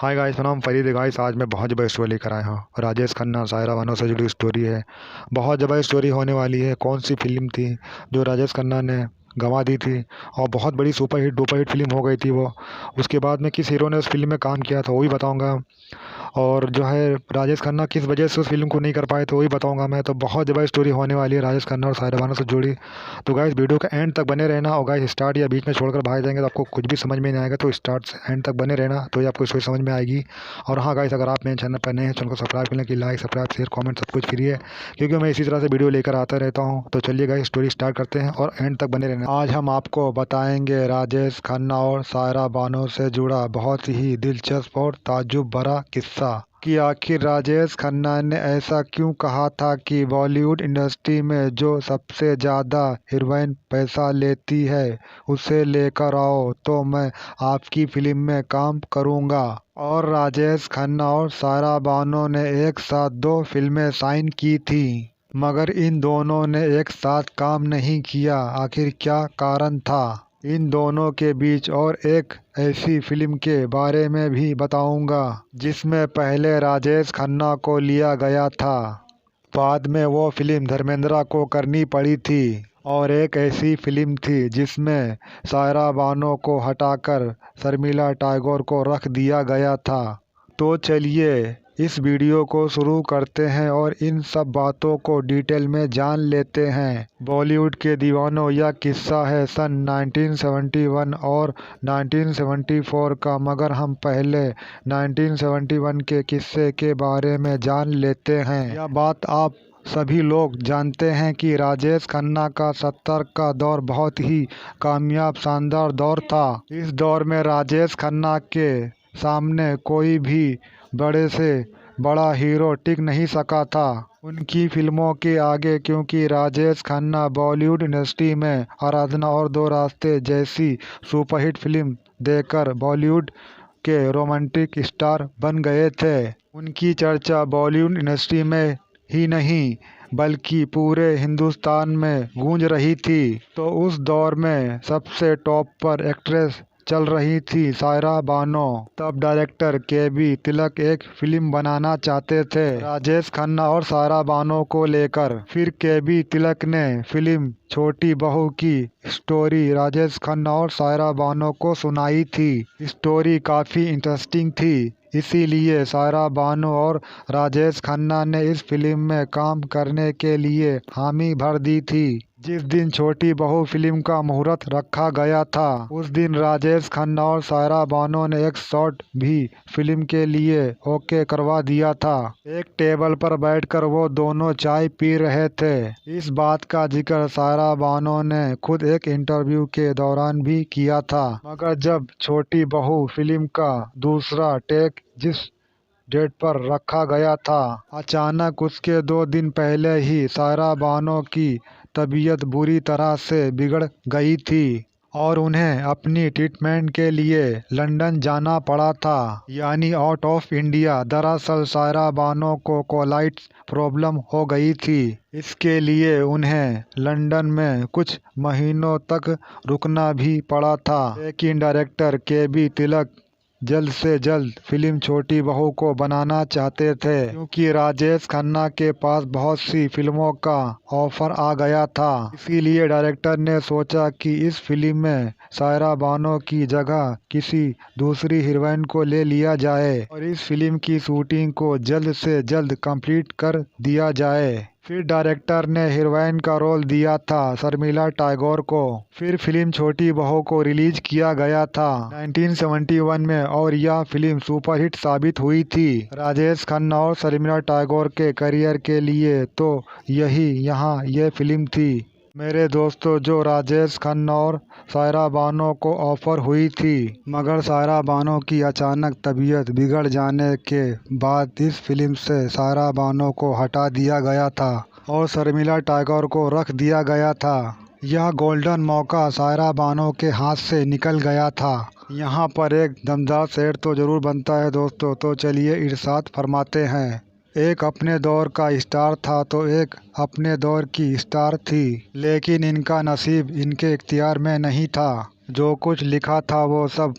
Hi guys, मेरा नाम फरीद है गाइस। आज मैं बहुत ज़बरदस्त स्टोरी लेकर आया हूँ। राजेश खन्ना सायरा बानो से जुड़ी स्टोरी है। बहुत ज़बरदस्त स्टोरी होने वाली है। कौन सी फिल्म थी जो राजेश खन्ना ने गंवा दी थी और बहुत बड़ी डुपर हिट फिल्म हो गई थी वो। उसके बाद में किस हीरो ने उस फिल्म में काम किया था वो भी बताऊँगा। और जो है राजेश खन्ना किस वजह से उस फिल्म को नहीं कर पाए तो वही बताऊंगा मैं। तो बहुत ज़बरदस्त स्टोरी होने वाली है राजेश खन्ना और सायरा बानो से जुड़ी। तो गाइस वीडियो के एंड तक बने रहना। और गाइस स्टार्ट या बीच में छोड़कर भाग जाएंगे तो आपको कुछ भी समझ में नहीं आएगा। तो स्टार्ट से एंड तक बने रहना तो ये आपको स्टोरी समझ में आएगी। और हाँ गाइस, अगर आप मेरे चैनल पर नए हैं, चैनल को सब्सक्राइब करने की लाइक सब्सक्राइब शेयर कॉमेंट सब कुछ फ्री है, क्योंकि मैं इसी तरह से वीडियो लेकर आता रहता हूँ। तो चलिए गाइस स्टोरी स्टार्ट करते हैं और एंड तक बने रहना। आज हम आपको बताएंगे राजेश खन्ना और सायरा बानो से जुड़ा बहुत ही दिलचस्प और ताज्जुब भरा किस्सा कि आखिर राजेश खन्ना ने ऐसा क्यों कहा था कि बॉलीवुड इंडस्ट्री में जो सबसे ज़्यादा हीरोइन पैसा लेती है उसे लेकर आओ तो मैं आपकी फिल्म में काम करूंगा। और राजेश खन्ना और सायरा बानो ने एक साथ दो फिल्में साइन की थी, मगर इन दोनों ने एक साथ काम नहीं किया। आखिर क्या कारण था इन दोनों के बीच, और एक ऐसी फिल्म के बारे में भी बताऊंगा जिसमें पहले राजेश खन्ना को लिया गया था, बाद में वो फिल्म धर्मेंद्र को करनी पड़ी थी। और एक ऐसी फिल्म थी जिसमें सायरा बानो को हटाकर शर्मिला टैगोर को रख दिया गया था। तो चलिए इस वीडियो को शुरू करते हैं और इन सब बातों को डिटेल में जान लेते हैं। बॉलीवुड के दीवानों, यह किस्सा है सन 1971 और 1974 का, मगर हम पहले 1971 के किस्से के बारे में जान लेते हैं। यह बात आप सभी लोग जानते हैं कि राजेश खन्ना का 70 का दौर बहुत ही कामयाब शानदार दौर था। इस दौर में राजेश खन्ना के सामने कोई भी बड़े से बड़ा हीरो टिक नहीं सका था उनकी फिल्मों के आगे, क्योंकि राजेश खन्ना बॉलीवुड इंडस्ट्री में आराधना और दो रास्ते जैसी सुपरहिट फिल्म देकर बॉलीवुड के रोमांटिक स्टार बन गए थे। उनकी चर्चा बॉलीवुड इंडस्ट्री में ही नहीं बल्कि पूरे हिंदुस्तान में गूंज रही थी। तो उस दौर में सबसे टॉप पर एक्ट्रेस चल रही थी सायरा बानो। तब डायरेक्टर के.बी. तिलक एक फिल्म बनाना चाहते थे राजेश खन्ना और सायरा बानो को लेकर। फिर के.बी. तिलक ने फिल्म छोटी बहू की स्टोरी राजेश खन्ना और सायरा बानो को सुनाई थी। स्टोरी काफ़ी इंटरेस्टिंग थी, इसीलिए सायरा बानो और राजेश खन्ना ने इस फिल्म में काम करने के लिए हामी भर दी थी। जिस दिन छोटी बहू फिल्म का मुहूर्त रखा गया था उस दिन राजेश खन्ना और सायरा बानो ने एक शॉट भी फिल्म के लिए ओके करवा दिया था। एक टेबल पर बैठकर वो दोनों चाय पी रहे थे। इस बात का जिक्र सायरा बानो ने खुद एक इंटरव्यू के दौरान भी किया था। मगर जब छोटी बहू फिल्म का दूसरा टेक जिस डेट पर रखा गया था, अचानक उसके 2 दिन पहले ही सायरा बानो की तबीयत बुरी तरह से बिगड़ गई थी और उन्हें अपनी ट्रीटमेंट के लिए लंदन जाना पड़ा था, यानी आउट ऑफ इंडिया। दरअसल सायरा बानो को कोलाइटिस प्रॉब्लम हो गई थी। इसके लिए उन्हें लंदन में कुछ महीनों तक रुकना भी पड़ा था। लेकिन डायरेक्टर के.बी. तिलक जल्द से जल्द फिल्म छोटी बहू को बनाना चाहते थे, क्योंकि राजेश खन्ना के पास बहुत सी फिल्मों का ऑफर आ गया था। इसीलिए डायरेक्टर ने सोचा कि इस फिल्म में सायरा बानो की जगह किसी दूसरी हीरोइन को ले लिया जाए और इस फिल्म की शूटिंग को जल्द से जल्द कंप्लीट कर दिया जाए। फिर डायरेक्टर ने हीरोइन का रोल दिया था शर्मिला टैगोर को। फिर फिल्म छोटी बहू को रिलीज किया गया था 1971 में और यह फिल्म सुपरहिट साबित हुई थी राजेश खन्ना और शर्मिला टैगोर के करियर के लिए। तो यही यहाँ ये फिल्म थी मेरे दोस्तों जो राजेश खन्ना और सायरा बानो को ऑफर हुई थी, मगर सायरा बानो की अचानक तबीयत बिगड़ जाने के बाद इस फिल्म से सायरा बानो को हटा दिया गया था और शर्मिला टैगोर को रख दिया गया था। यह गोल्डन मौका सायरा बानो के हाथ से निकल गया था। यहाँ पर एक दमदार शेर तो ज़रूर बनता है दोस्तों, तो चलिए इरशाद फरमाते हैं। एक अपने दौर का स्टार था तो एक अपने दौर की स्टार थी, लेकिन इनका नसीब इनके इख्तियार में नहीं था। जो कुछ लिखा था वो सब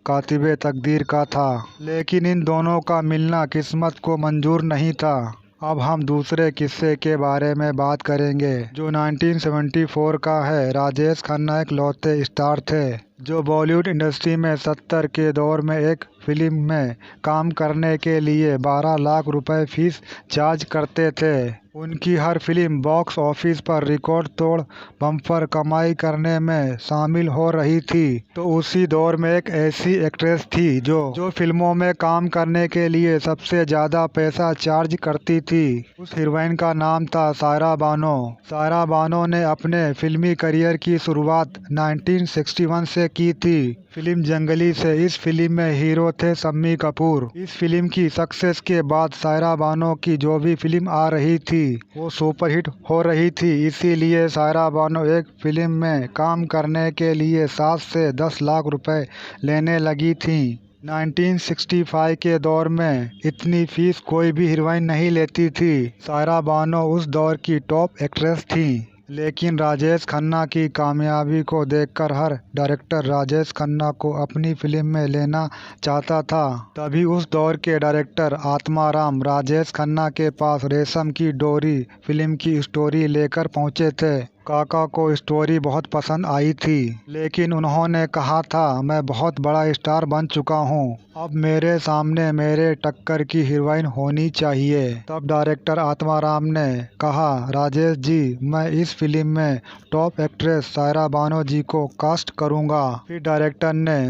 कातिबे तकदीर का था, लेकिन इन दोनों का मिलना किस्मत को मंजूर नहीं था। अब हम दूसरे किस्से के बारे में बात करेंगे जो 1974 का है। राजेश खन्ना एक लौते स्टार थे जो बॉलीवुड इंडस्ट्री में 70 के दौर में एक फिल्म में काम करने के लिए 12 लाख रुपए फीस चार्ज करते थे। उनकी हर फिल्म बॉक्स ऑफिस पर रिकॉर्ड तोड़ बम्पर कमाई करने में शामिल हो रही थी। तो उसी दौर में एक ऐसी एक्ट्रेस थी जो फिल्मों में काम करने के लिए सबसे ज़्यादा पैसा चार्ज करती थी। उस हीरोइन का नाम था सायरा बानो। सायरा बानो ने अपने फिल्मी करियर की शुरुआत 1961 से की थी फिल्म जंगली से। इस फिल्म में हीरो थे शम्मी कपूर। इस फिल्म की सक्सेस के बाद सायरा बानो की जो भी फिल्म आ रही थी वो सुपरहिट हो रही थी, इसीलिए सायरा बानो एक फिल्म में काम करने के लिए 7 से 10 लाख रुपए लेने लगी थी। 1965 के दौर में इतनी फीस कोई भी हीरोइन नहीं लेती थी। सायरा बानो उस दौर की टॉप एक्ट्रेस थी। लेकिन राजेश खन्ना की कामयाबी को देखकर हर डायरेक्टर राजेश खन्ना को अपनी फिल्म में लेना चाहता था। तभी उस दौर के डायरेक्टर आत्माराम राजेश खन्ना के पास रेशम की डोरी फिल्म की स्टोरी लेकर पहुंचे थे। काका को स्टोरी बहुत पसंद आई थी, लेकिन उन्होंने कहा था मैं बहुत बड़ा स्टार बन चुका हूं, अब मेरे सामने मेरे टक्कर की हीरोइन होनी चाहिए। तब डायरेक्टर आत्माराम ने कहा राजेश जी मैं इस फिल्म में टॉप एक्ट्रेस सायरा बानो जी को कास्ट करूंगा। फिर डायरेक्टर ने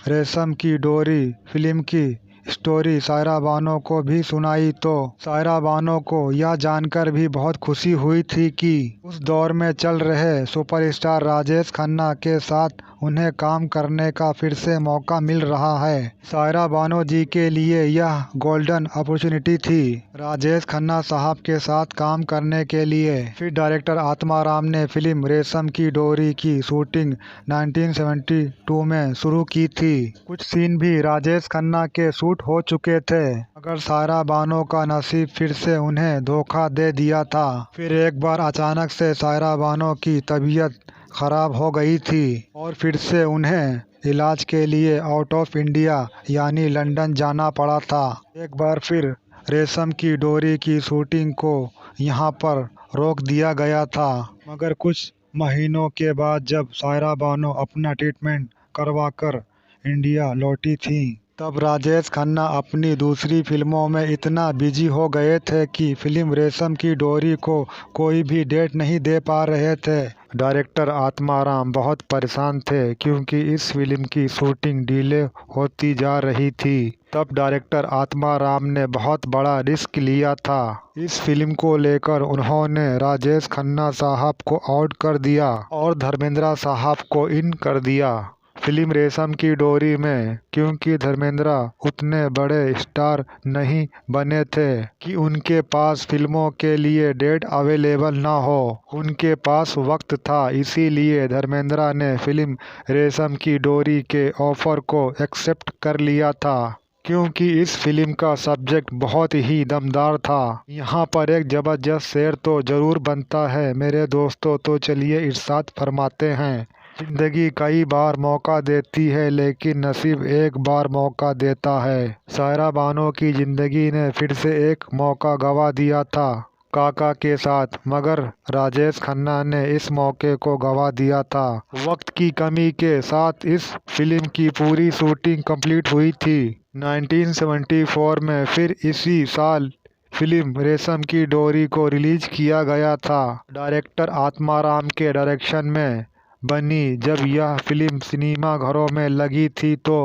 रेशम की डोरी फिल्म की स्टोरी सायरा बानो को भी सुनाई तो सायरा बानो को यह जानकर भी बहुत खुशी हुई थी कि उस दौर में चल रहे सुपरस्टार राजेश खन्ना के साथ उन्हें काम करने का फिर से मौका मिल रहा है। सायरा बानो जी के लिए यह गोल्डन अपॉर्चुनिटी थी राजेश खन्ना साहब के साथ काम करने के लिए। फिर डायरेक्टर आत्माराम ने फिल्म रेशम की डोरी की शूटिंग 1972 में शुरू की थी। कुछ सीन भी राजेश खन्ना के शूट हो चुके थे, मगर सायरा बानो का नसीब फिर से उन्हें धोखा दे दिया था। फिर एक बार अचानक से सायरा बानो की तबीयत खराब हो गई थी और फिर से उन्हें इलाज के लिए आउट ऑफ इंडिया यानी लंदन जाना पड़ा था। एक बार फिर रेशम की डोरी की शूटिंग को यहाँ पर रोक दिया गया था, मगर कुछ महीनों के बाद जब सायरा बानो अपना ट्रीटमेंट करवाकर इंडिया लौटी थी तब राजेश खन्ना अपनी दूसरी फिल्मों में इतना बिजी हो गए थे कि फिल्म रेशम की डोरी को कोई भी डेट नहीं दे पा रहे थे। डायरेक्टर आत्माराम बहुत परेशान थे क्योंकि इस फिल्म की शूटिंग डिले होती जा रही थी। तब डायरेक्टर आत्माराम ने बहुत बड़ा रिस्क लिया था। इस फिल्म को लेकर उन्होंने राजेश खन्ना साहब को आउट कर दिया और धर्मेंद्र साहब को इन कर दिया फिल्म रेशम की डोरी में, क्योंकि धर्मेंद्र उतने बड़े स्टार नहीं बने थे कि उनके पास फिल्मों के लिए डेट अवेलेबल ना हो। उनके पास वक्त था, इसीलिए धर्मेंद्र ने फिल्म रेशम की डोरी के ऑफर को एक्सेप्ट कर लिया था, क्योंकि इस फिल्म का सब्जेक्ट बहुत ही दमदार था। यहाँ पर एक जबरदस्त शेर तो ज़रूर बनता है मेरे दोस्तों, तो चलिए इरशाद फरमाते हैं। जिंदगी कई बार मौका देती है लेकिन नसीब एक बार मौका देता है। सायरा बानो की जिंदगी ने फिर से एक मौका गंवा दिया था काका के साथ, मगर राजेश खन्ना ने इस मौके को गंवा दिया था। वक्त की कमी के साथ इस फिल्म की पूरी शूटिंग कंप्लीट हुई थी 1974 में। फिर इसी साल फिल्म रेशम की डोरी को रिलीज किया गया था डायरेक्टर आत्माराम के डायरेक्शन में बनी। जब यह फिल्म सिनेमा घरों में लगी थी तो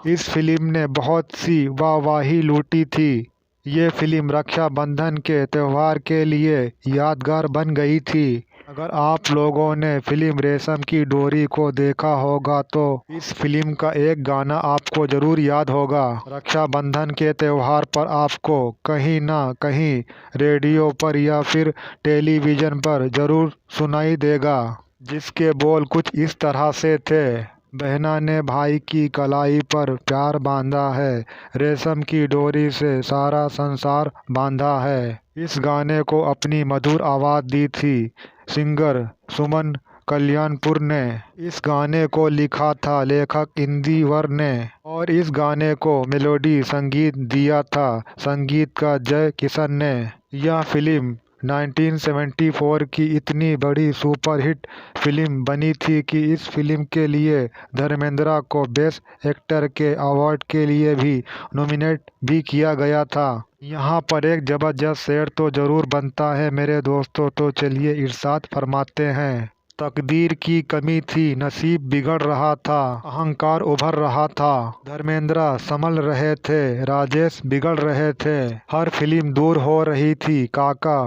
इस फिल्म ने बहुत सी वाहवाही लूटी थी। ये फिल्म रक्षाबंधन के त्यौहार के लिए यादगार बन गई थी। अगर आप लोगों ने फिल्म रेशम की डोरी को देखा होगा तो इस फिल्म का एक गाना आपको ज़रूर याद होगा। रक्षाबंधन के त्यौहार पर आपको कहीं ना कहीं रेडियो पर या फिर टेलीविज़न पर ज़रूर सुनाई देगा, जिसके बोल कुछ इस तरह से थे। बहना ने भाई की कलाई पर प्यार बांधा है, रेशम की डोरी से सारा संसार बांधा है। इस गाने को अपनी मधुर आवाज़ दी थी सिंगर सुमन कल्याणपुर ने। इस गाने को लिखा था लेखक इंदिवर ने और इस गाने को मेलोडी संगीत दिया था संगीतकार जय किशन ने। यह फिल्म 1974 की इतनी बड़ी सुपरहिट फिल्म बनी थी कि इस फिल्म के लिए धर्मेंद्र को बेस्ट एक्टर के अवार्ड के लिए भी नॉमिनेट भी किया गया था। यहाँ पर एक जबरदस्त शेर तो जरूर बनता है मेरे दोस्तों, तो चलिए इरशाद फरमाते हैं। तकदीर की कमी थी, नसीब बिगड़ रहा था, अहंकार उभर रहा था, धर्मेंद्र संभल रहे थे, राजेश बिगड़ रहे थे, हर फिल्म दूर हो रही थी, काका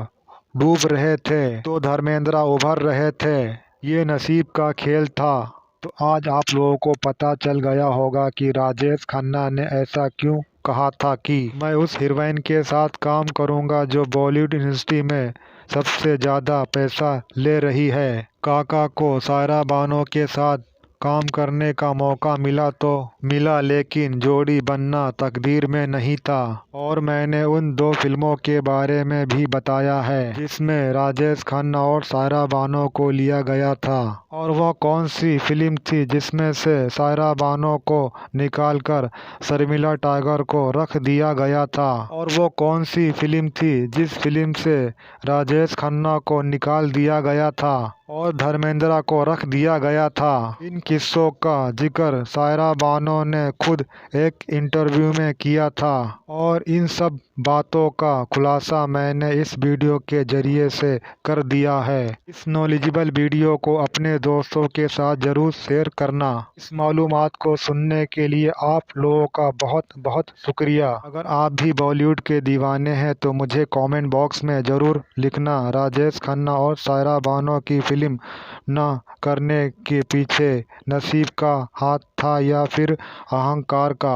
डूब रहे थे तो धर्मेंद्र उभर रहे थे, ये नसीब का खेल था। तो आज आप लोगों को पता चल गया होगा कि राजेश खन्ना ने ऐसा क्यों कहा था कि मैं उस हीरोइन के साथ काम करूंगा जो बॉलीवुड इंडस्ट्री में सबसे ज़्यादा पैसा ले रही है। काका को सायरा बानो के साथ काम करने का मौका मिला तो मिला, लेकिन जोड़ी बनना तकदीर में नहीं था। और मैंने उन 2 फिल्मों के बारे में भी बताया है जिसमें राजेश खन्ना और सायरा बानो को लिया गया था। और वह कौन सी फिल्म थी जिसमें से सायरा बानो को निकालकर शर्मिला टैगोर को रख दिया गया था, और वो कौन सी फिल्म थी जिस फिल्म से राजेश खन्ना को निकाल दिया गया था और धर्मेंद्र को रख दिया गया था। इन किस्सों का जिक्र सायरा बानो ने खुद एक इंटरव्यू में किया था और इन सब बातों का खुलासा मैंने इस वीडियो के जरिए से कर दिया है। इस नॉलेजेबल वीडियो को अपने दोस्तों के साथ जरूर शेयर करना। इस मालूमात को सुनने के लिए आप लोगों का बहुत बहुत शुक्रिया। अगर आप भी बॉलीवुड के दीवाने हैं तो मुझे कमेंट बॉक्स में ज़रूर लिखना राजेश खन्ना और सायरा बानो की फिल्म न करने के पीछे नसीब का हाथ था या फिर अहंकार का।